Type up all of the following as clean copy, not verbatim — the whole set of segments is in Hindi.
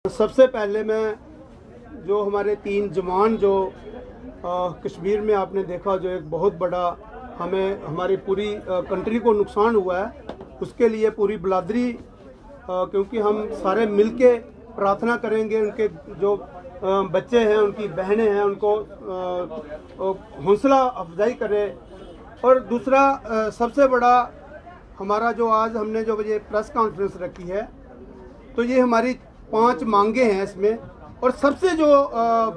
सबसे पहले मैं जो हमारे 3 जवान जो कश्मीर में आपने देखा जो एक बहुत बड़ा हमारी पूरी कंट्री को नुकसान हुआ है, उसके लिए पूरी बलादरी क्योंकि हम सारे मिलके प्रार्थना करेंगे। उनके जो बच्चे हैं, उनकी बहनें हैं, उनको हौसला अफजाई करें। और दूसरा सबसे बड़ा हमारा जो आज हमने जो ये प्रेस कॉन्फ्रेंस रखी है, तो ये हमारी 5 मांगे हैं इसमें। और सबसे जो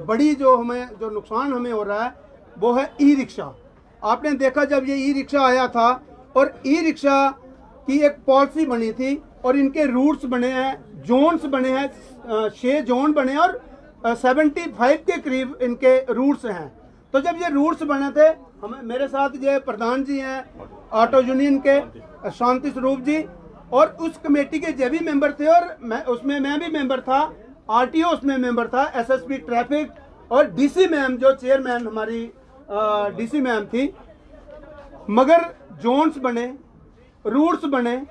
बड़ी जो नुकसान हमें हो रहा है वो है ई रिक्शा। आपने देखा जब ये ई रिक्शा आया था और ई रिक्शा की एक पॉलिसी बनी थी और इनके रूट्स बने हैं, जोन्स बने हैं, 6 जोन बने हैं और 75 के करीब इनके रूट्स हैं। तो जब ये रूट्स बने थे, मेरे साथ ये प्रधान जी हैं ऑटो यूनियन के, शांति स्वरूप जी, और उस कमेटी के जो भी मेंबर थे और मैं भी मेंबर था, आरटीओ उसमें मेंबर था, एसएसपी ट्रैफिक और डीसी मैम जो चेयरमैन हमारी डीसी मैम थी। मगर जोन्स बने, रूट्स बने,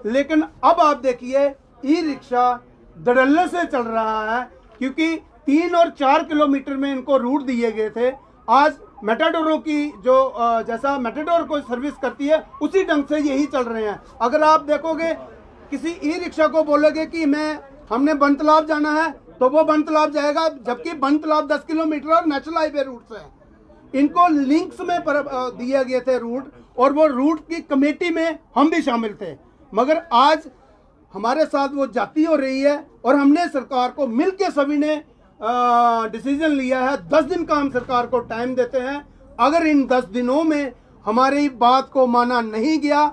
लेकिन अब आप देखिए ई रिक्शा धड़ल्ले से चल रहा है, क्योंकि 3 और 4 किलोमीटर में इनको रूट दिए गए थे। आज मेटाडोरों की जो जैसा मेटाडोर को सर्विस करती है उसी ढंग से यही चल रहे हैं। अगर आप देखोगे किसी ई रिक्शा को बोलोगे कि हमने बन तालाब जाना है तो वो बन तालाब जाएगा, जबकि बन तालाब 10 किलोमीटर और नेशनल हाईवे रूट से है। इनको लिंक्स में दिए गए थे रूट, और वो रूट की कमेटी में हम भी शामिल थे। मगर आज हमारे साथ वो जाती हो रही है और हमने सरकार को मिलकर सभी ने डिसीजन लिया है। 10 दिन का हम सरकार को टाइम देते हैं। अगर इन 10 दिनों में हमारी बात को माना नहीं गया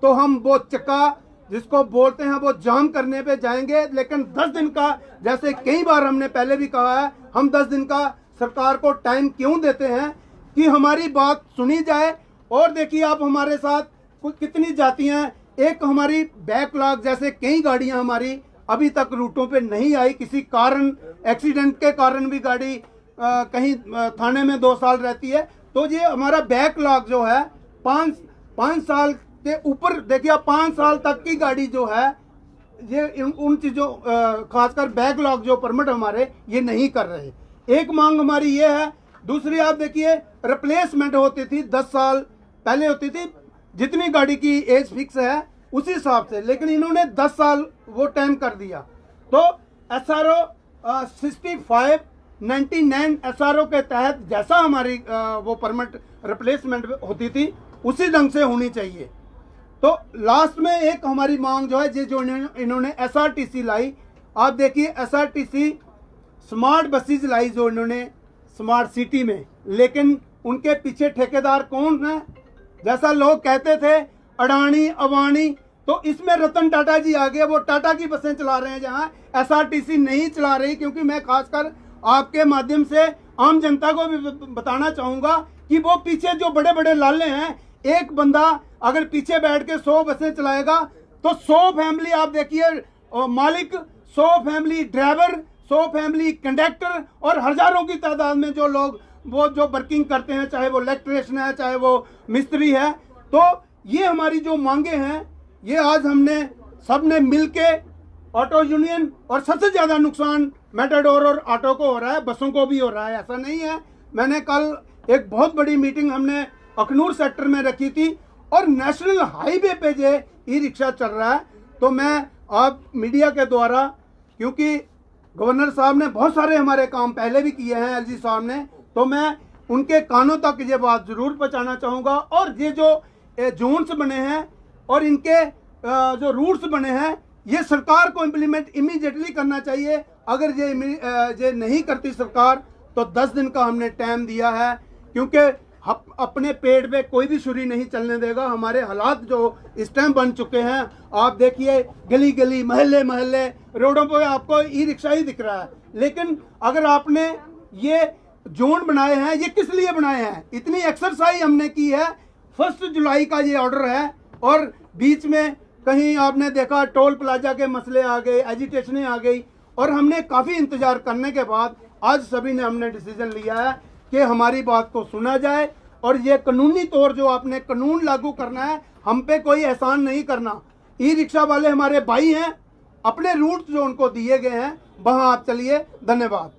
तो हम वो चक्का जिसको बोलते हैं वो जाम करने पे जाएंगे। लेकिन 10 दिन का, जैसे कई बार हमने पहले भी कहा है, हम 10 दिन का सरकार को टाइम क्यों देते हैं कि हमारी बात सुनी जाए। और देखिए आप हमारे साथ कितनी जाती हैं, एक हमारी बैकलॉग जैसे कई गाड़ियां हमारी अभी तक रूटों पे नहीं आई, किसी कारण एक्सीडेंट के कारण भी गाड़ी कहीं थाने में 2 साल रहती है। तो ये हमारा बैकलॉग जो है 5 साल के ऊपर, देखिए 5 साल तक की गाड़ी जो है ये उन चीज़ों खासकर बैकलॉग जो परमिट हमारे ये नहीं कर रहे। एक मांग हमारी ये है। दूसरी आप देखिए रिप्लेसमेंट होती थी 10 साल पहले होती थी, जितनी गाड़ी की एज फिक्स है उसी हिसाब से, लेकिन इन्होंने 10 साल वो टाइम कर दिया। तो SRO 65, 99 SRO के तहत जैसा हमारी वो परमिट रिप्लेसमेंट होती थी उसी ढंग से होनी चाहिए। तो लास्ट में एक हमारी मांग जो है जो इन्होंने SRTC लाई। आप देखिए SRTC स्मार्ट बसेज लाई जो इन्होंने स्मार्ट सिटी में, लेकिन उनके पीछे ठेकेदार कौन है? जैसा लोग कहते थे अडानी अवानी, तो इसमें रतन टाटा जी आ गए, वो टाटा की बसें चला रहे हैं जहां SRTC नहीं चला रही। क्योंकि मैं खासकर आपके माध्यम से आम जनता को भी बताना चाहूंगा कि वो पीछे जो बड़े बड़े लाले हैं, एक बंदा अगर पीछे बैठ के 100 बसें चलाएगा तो 100 फैमिली आप देखिए मालिक, 100 फैमिली ड्राइवर, 100 फैमिली कंडक्टर और हजारों की तादाद में जो लोग वो जो वर्किंग करते हैं, चाहे वो इलेक्ट्रिशियन है, चाहे वो मिस्त्री है। तो ये हमारी जो मांगे हैं ये आज हमने सब ने मिलके, ऑटो यूनियन, और सबसे ज़्यादा नुकसान मेटाडोर और ऑटो को हो रहा है, बसों को भी हो रहा है, ऐसा नहीं है। मैंने कल एक बहुत बड़ी मीटिंग हमने अखनूर सेक्टर में रखी थी और नेशनल हाईवे पे जो ई रिक्शा चल रहा है। तो मैं आप मीडिया के द्वारा, क्योंकि गवर्नर साहब ने बहुत सारे हमारे काम पहले भी किए हैं, LG साहब ने, तो मैं उनके कानों तक ये बात जरूर पहुंचाना चाहूँगा। और ये जो जोन्स बने हैं और इनके जो रूट्स बने हैं, ये सरकार को इम्प्लीमेंट इमीडिएटली करना चाहिए। अगर ये नहीं करती सरकार तो 10 दिन का हमने टाइम दिया है, क्योंकि अपने पेड़ पे कोई भी छुरी नहीं चलने देगा। हमारे हालात जो इस टाइम बन चुके हैं, आप देखिए गली गली, महल्ले महल्ले, रोडों पर आपको ई रिक्शा ही दिख रहा है। लेकिन अगर आपने ये जोन बनाए हैं, ये किस लिए बनाए हैं? इतनी एक्सरसाइज हमने की है। 1 जुलाई का ये ऑर्डर है और बीच में कहीं आपने देखा टोल प्लाजा के मसले आ गए, एजिटेशनें आ गई, और हमने काफ़ी इंतजार करने के बाद आज सभी ने हमने डिसीजन लिया है कि हमारी बात को सुना जाए और ये कानूनी तौर जो आपने कानून लागू करना है, हम पे कोई एहसान नहीं करना। ई रिक्शा वाले हमारे भाई हैं, अपने रूट जो उनको दिए गए हैं वहाँ आप चलिए। धन्यवाद।